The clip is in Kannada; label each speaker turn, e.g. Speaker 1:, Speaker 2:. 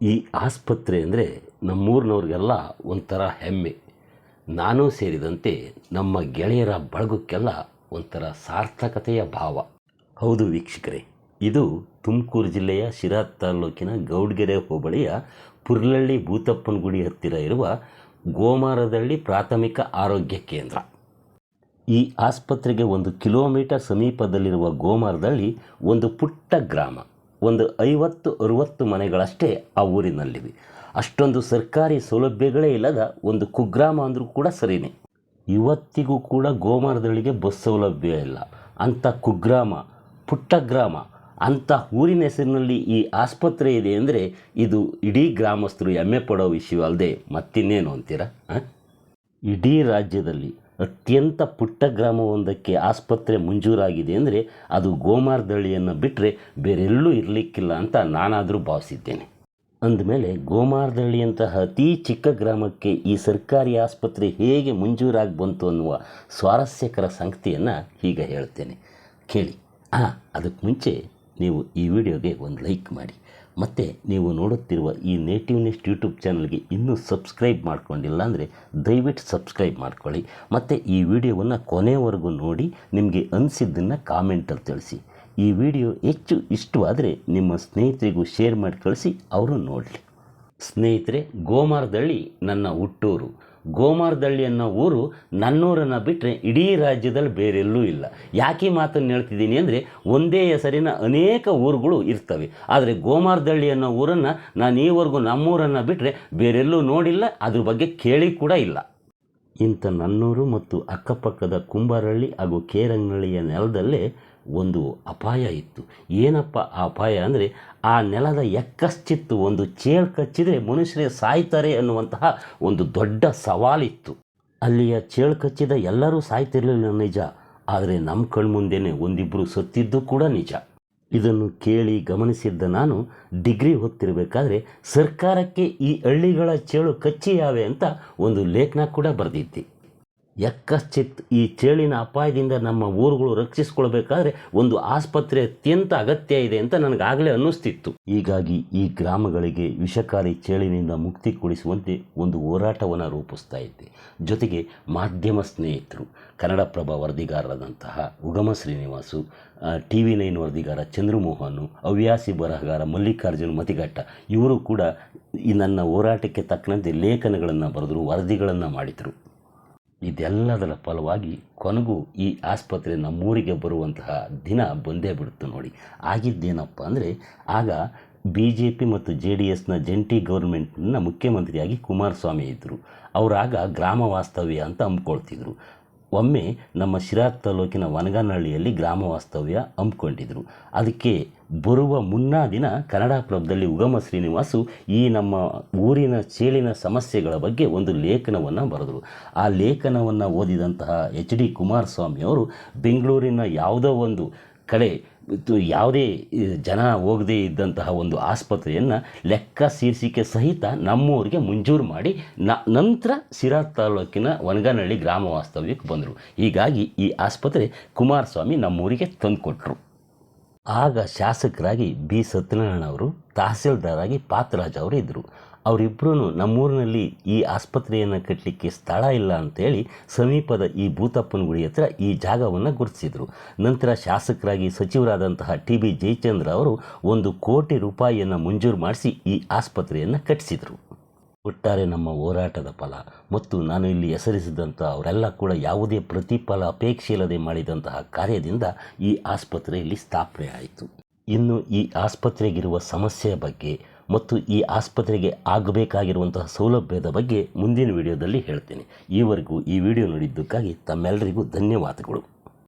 Speaker 1: ಈ ಆಸ್ಪತ್ರೆ ಅಂದರೆ ನಮ್ಮೂರಿನವ್ರಿಗೆಲ್ಲ ಒಂಥರ ಹೆಮ್ಮೆ. ನಾನೂ ಸೇರಿದಂತೆ ನಮ್ಮ ಗೆಳೆಯರ ಬಳಗಕ್ಕೆಲ್ಲ ಒಂಥರ ಸಾರ್ಥಕತೆಯ ಭಾವ. ಹೌದು ವೀಕ್ಷಕರೇ, ಇದು ತುಮಕೂರು ಜಿಲ್ಲೆಯ ಶಿರಾ ತಾಲೂಕಿನ ಗೌಡ್ಗೆರೆ ಹೋಬಳಿಯ ಪುರ್ಲಳ್ಳಿ ಭೂತಪ್ಪನ ಗುಡಿ ಹತ್ತಿರ ಇರುವ ಗೋಮಾರದಳ್ಳಿ ಪ್ರಾಥಮಿಕ ಆರೋಗ್ಯ ಕೇಂದ್ರ. ಈ ಆಸ್ಪತ್ರೆಗೆ 1 ಕಿಲೋಮೀಟರ್ ಸಮೀಪದಲ್ಲಿರುವ ಗೋಮಾರದಳ್ಳಿ ಒಂದು ಪುಟ್ಟ ಗ್ರಾಮ. ಒಂದು 50-60 ಮನೆಗಳಷ್ಟೇ ಆ ಊರಿನಲ್ಲಿವೆ. ಅಷ್ಟೊಂದು ಸರ್ಕಾರಿ ಸೌಲಭ್ಯಗಳೇ ಇಲ್ಲದ ಒಂದು ಕುಗ್ರಾಮ ಅಂದರೂ ಕೂಡ ಸರಿಯೇ. ಇವತ್ತಿಗೂ ಕೂಡ ಗೋಮಾರದಳ್ಳಿಗೆ ಬಸ್ ಸೌಲಭ್ಯ ಇಲ್ಲ. ಅಂಥ ಕುಗ್ರಾಮ, ಪುಟ್ಟ ಗ್ರಾಮ, ಅಂಥ ಊರಿನ ಹೆಸರಿನಲ್ಲಿ ಈ ಆಸ್ಪತ್ರೆ ಇದೆ ಅಂದರೆ ಇದು ಇಡೀ ಗ್ರಾಮಸ್ಥರು ಹೆಮ್ಮೆ ಪಡೋ ವಿಷಯವಲ್ಲದೆ ಮತ್ತಿನ್ನೇನು ಅಂತೀರಾ? ಇಡೀ ರಾಜ್ಯದಲ್ಲಿ ಅತ್ಯಂತ ಪುಟ್ಟ ಗ್ರಾಮವೊಂದಕ್ಕೆ ಆಸ್ಪತ್ರೆ ಮಂಜೂರಾಗಿದೆ ಅಂದರೆ ಅದು ಗೋಮಾರದಳ್ಳಿಯನ್ನು ಬಿಟ್ಟರೆ ಬೇರೆಲ್ಲೂ ಇರಲಿಕ್ಕಿಲ್ಲ ಅಂತ ನಾನಾದರೂ ಭಾವಿಸಿದ್ದೇನೆ. ಅಂದಮೇಲೆ ಗೋಮಾರದಳ್ಳಿಯಂತಹ ಅತೀ ಚಿಕ್ಕ ಗ್ರಾಮಕ್ಕೆ ಈ ಸರ್ಕಾರಿ ಆಸ್ಪತ್ರೆ ಹೇಗೆ ಮಂಜೂರಾಗಿ ಬಂತು ಅನ್ನುವ ಸ್ವಾರಸ್ಯಕರ ಸಂಗತಿಯನ್ನು ಈಗ ಹೇಳ್ತೇನೆ, ಕೇಳಿ. ಅದಕ್ಕೆ ಮುಂಚೆ ನೀವು ಈ ವಿಡಿಯೋಗೆ ಒಂದು ಲೈಕ್ ಮಾಡಿ. ಮತ್ತು ನೀವು ನೋಡುತ್ತಿರುವ ಈ ನೇಟಿವ್ ನೆಸ್ಟ್ ಯೂಟ್ಯೂಬ್ ಚಾನಲ್ಗೆ ಇನ್ನೂ ಸಬ್ಸ್ಕ್ರೈಬ್ ಮಾಡ್ಕೊಂಡಿಲ್ಲ ಅಂದರೆ ದಯವಿಟ್ಟು ಸಬ್ಸ್ಕ್ರೈಬ್ ಮಾಡ್ಕೊಳ್ಳಿ. ಮತ್ತು ಈ ವಿಡಿಯೋವನ್ನು ಕೊನೆವರೆಗೂ ನೋಡಿ ನಿಮಗೆ ಅನಿಸಿದ್ದನ್ನು ಕಾಮೆಂಟಲ್ಲಿ ತಿಳಿಸಿ. ಈ ವಿಡಿಯೋ ಹೆಚ್ಚು ಇಷ್ಟವಾದರೆ ನಿಮ್ಮ ಸ್ನೇಹಿತರಿಗೂ ಶೇರ್ ಮಾಡಿ ಕಳಿಸಿ, ಅವರು ನೋಡಲಿ. ಸ್ನೇಹಿತರೆ, ಗೋಮಾರದಳ್ಳಿ ನನ್ನ ಹುಟ್ಟೂರು. ಗೋಮಾರದಳ್ಳಿ ಅನ್ನೋ ಊರು ನನ್ನೂರನ್ನು ಬಿಟ್ಟರೆ ಇಡೀ ರಾಜ್ಯದಲ್ಲಿ ಬೇರೆಲ್ಲೂ ಇಲ್ಲ. ಯಾಕೆ ಮಾತನ್ನು ಹೇಳ್ತಿದ್ದೀನಿ ಅಂದರೆ ಒಂದೇ ಹೆಸರಿನ ಅನೇಕ ಊರುಗಳು ಇರ್ತವೆ. ಆದರೆ ಗೋಮಾರದಳ್ಳಿ ಅನ್ನೋ ಊರನ್ನು ನಾನು ಈವರೆಗೂ ನಮ್ಮೂರನ್ನು ಬಿಟ್ಟರೆ ಬೇರೆಲ್ಲೂ ನೋಡಿಲ್ಲ, ಅದ್ರ ಬಗ್ಗೆ ಕೇಳಿ ಕೂಡ ಇಲ್ಲ. ಇಂಥ ನನ್ನೂರು ಮತ್ತು ಅಕ್ಕಪಕ್ಕದ ಕುಂಬಾರಹಳ್ಳಿ ಹಾಗೂ ಕೇರಂಗನಹಳ್ಳಿಯ ನೆಲದಲ್ಲೇ ಒಂದು ಅಪಾಯ ಇತ್ತು. ಏನಪ್ಪ ಆ ಅಪಾಯ ಅಂದರೆ ಆ ನೆಲದ ಎಕ್ಕಶ್ಚಿತ್ತು ಒಂದು ಚೇಳು ಕಚ್ಚಿದರೆ ಮನುಷ್ಯರೇ ಸಾಯ್ತಾರೆ ಅನ್ನುವಂತಹ ಒಂದು ದೊಡ್ಡ ಸವಾಲಿತ್ತು. ಅಲ್ಲಿಯ ಚೇಳು ಕಚ್ಚಿದ ಎಲ್ಲರೂ ಸಾಯ್ತಿರಲಿಲ್ಲ ನಿಜ, ಆದರೆ ನಮ್ಮ ಕಣ್ಮುಂದೆನೇ ಒಂದಿಬ್ಬರು ಸತ್ತಿದ್ದು ಕೂಡ ನಿಜ. ಇದನ್ನು ಕೇಳಿ ಗಮನಿಸಿದ್ದ ನಾನು ಡಿಗ್ರಿ ಓದ್ತಿರಬೇಕಾದ್ರೆ ಸರ್ಕಾರಕ್ಕೆ ಈ ಹಳ್ಳಿಗಳ ಚೇಳು ಕಚ್ಚಿಯಾವೆ ಅಂತ ಒಂದು ಲೇಖನ ಕೂಡ ಬರೆದಿದ್ದೆ. ಯಕ್ಕಶ್ಚಿತ್ ಈ ಚೇಳಿನ ಅಪಾಯದಿಂದ ನಮ್ಮ ಊರುಗಳು ರಕ್ಷಿಸ್ಕೊಳ್ಬೇಕಾದ್ರೆ ಒಂದು ಆಸ್ಪತ್ರೆ ಅತ್ಯಂತ ಅಗತ್ಯ ಇದೆ ಅಂತ ನನಗಾಗಲೇ ಅನ್ನಿಸ್ತಿತ್ತು. ಹೀಗಾಗಿ ಈ ಗ್ರಾಮಗಳಿಗೆ ವಿಷಕಾರಿ ಚೇಳಿನಿಂದ ಮುಕ್ತಿ ಕೊಡಿಸುವಂತೆ ಒಂದು ಹೋರಾಟವನ್ನು ರೂಪಿಸ್ತಾ ಇದ್ದೆ. ಜೊತೆಗೆ ಮಾಧ್ಯಮ ಸ್ನೇಹಿತರು, ಕನ್ನಡಪ್ರಭ ವರದಿಗಾರರಾದಂತಹ ಉಗಮ ಶ್ರೀನಿವಾಸು, TV9 ವರದಿಗಾರ ಚಂದ್ರಮೋಹನ್, ಹವ್ಯಾಸಿ ಬರಹಗಾರ ಮಲ್ಲಿಕಾರ್ಜುನ್ ಮತಿಘಟ್ಟ, ಇವರು ಕೂಡ ಈ ನನ್ನ ಹೋರಾಟಕ್ಕೆ ತಕ್ಕಂತೆ ಲೇಖನಗಳನ್ನು ಬರೆದರು, ವರದಿಗಳನ್ನು ಮಾಡಿದರು. ಇದೆಲ್ಲದರ ಫಲವಾಗಿ ಕೊನೆಗೂ ಈ ಆಸ್ಪತ್ರೆ ನಮ್ಮೂರಿಗೆ ಬರುವಂತಹ ದಿನ ಬಂದೇ ಬಿಡ್ತು ನೋಡಿ. ಆಗಿದ್ದೇನಪ್ಪ ಅಂದರೆ ಆಗ BJP ಮತ್ತು JDSನ ಜಂಟಿ ಗೌರ್ಮೆಂಟ್ನ ಮುಖ್ಯಮಂತ್ರಿಯಾಗಿ ಕುಮಾರಸ್ವಾಮಿ ಇದ್ದರು. ಅವರಾಗ ಗ್ರಾಮ ವಾಸ್ತವ್ಯ ಅಂತ ಹಮ್ಮಿಕೊಳ್ತಿದ್ರು. ಒಮ್ಮೆ ನಮ್ಮ ಶಿರಾ ತಾಲೂಕಿನ ವನಗಾನಹಳ್ಳಿಯಲ್ಲಿ ಗ್ರಾಮ ವಾಸ್ತವ್ಯ ಹಮ್ಮಿಕೊಂಡಿದ್ರು. ಅದಕ್ಕೆ ಬರುವ ಮುನ್ನಾ ದಿನ ಕನ್ನಡಪ್ರಭದಲ್ಲಿ ಉಗಮ ಶ್ರೀನಿವಾಸು ಈ ನಮ್ಮ ಊರಿನ ಚೇಳಿನ ಸಮಸ್ಯೆಗಳ ಬಗ್ಗೆ ಒಂದು ಲೇಖನವನ್ನು ಬರೆದರು. ಆ ಲೇಖನವನ್ನು ಓದಿದಂತಹ HD ಕುಮಾರಸ್ವಾಮಿ ಅವರು ಬೆಂಗಳೂರಿನ ಯಾವುದೋ ಒಂದು ಕಡೆ ಯಾವುದೇ ಜನ ಹೋಗದೇ ಇದ್ದಂತಹ ಒಂದು ಆಸ್ಪತ್ರೆಯನ್ನು ಲೆಕ್ಕ ಶೀರ್ಷಿಕೆ ಸಹಿತ ನಮ್ಮೂರಿಗೆ ಮಂಜೂರು ಮಾಡಿ ನಂತರ ಶಿರಾ ತಾಲೂಕಿನ ವನಗಾನಹಳ್ಳಿ ಗ್ರಾಮ ವಾಸ್ತವ್ಯಕ್ಕೆ ಬಂದರು. ಹೀಗಾಗಿ ಈ ಆಸ್ಪತ್ರೆ ಕುಮಾರಸ್ವಾಮಿ ನಮ್ಮೂರಿಗೆ ತಂದುಕೊಟ್ರು. ಆಗ ಶಾಸಕರಾಗಿ B ಸತ್ಯನಾರಾಯಣ ಅವರು, ತಹಸೀಲ್ದಾರಾಗಿ ಪಾತ್ರರಾಜ್ ಅವರು ಇದ್ದರು. ಅವರಿಬ್ಬರೂ ನಮ್ಮೂರಿನಲ್ಲಿ ಈ ಆಸ್ಪತ್ರೆಯನ್ನು ಕಟ್ಟಲಿಕ್ಕೆ ಸ್ಥಳ ಇಲ್ಲ ಅಂತೇಳಿ ಸಮೀಪದ ಈ ಭೂತಪ್ಪನ ಗುಡಿ ಹತ್ರ ಈ ಜಾಗವನ್ನು ಗುರುತಿಸಿದರು. ನಂತರ ಶಾಸಕರಾಗಿ ಸಚಿವರಾದಂತಹ TB ಜಯಚಂದ್ರ ಅವರು 1 ಕೋಟಿ ರೂಪಾಯಿಯನ್ನು ಮಂಜೂರು ಮಾಡಿಸಿ ಈ ಆಸ್ಪತ್ರೆಯನ್ನು ಕಟ್ಟಿಸಿದರು. ಒಟ್ಟಾರೆ ನಮ್ಮ ಹೋರಾಟದ ಫಲ ಮತ್ತು ನಾನು ಇಲ್ಲಿ ಹೆಸರಿಸಿದಂಥ ಅವರೆಲ್ಲ ಕೂಡ ಯಾವುದೇ ಪ್ರತಿಫಲ ಅಪೇಕ್ಷೆ ಇಲ್ಲದೆ ಮಾಡಿದಂತಹ ಕಾರ್ಯದಿಂದ ಈ ಆಸ್ಪತ್ರೆಯಲ್ಲಿ ಸ್ಥಾಪನೆ ಆಯಿತು. ಇನ್ನು ಈ ಆಸ್ಪತ್ರೆಗಿರುವ ಸಮಸ್ಯೆಯ ಬಗ್ಗೆ ಮತ್ತು ಈ ಆಸ್ಪತ್ರೆಗೆ ಆಗಬೇಕಾಗಿರುವಂತಹ ಸೌಲಭ್ಯದ ಬಗ್ಗೆ ಮುಂದಿನ ವಿಡಿಯೋದಲ್ಲಿ ಹೇಳ್ತೇನೆ. ಈವರೆಗೂ ಈ ವಿಡಿಯೋ ನೋಡಿದ್ದಕ್ಕಾಗಿ ತಮ್ಮೆಲ್ಲರಿಗೂ ಧನ್ಯವಾದಗಳು.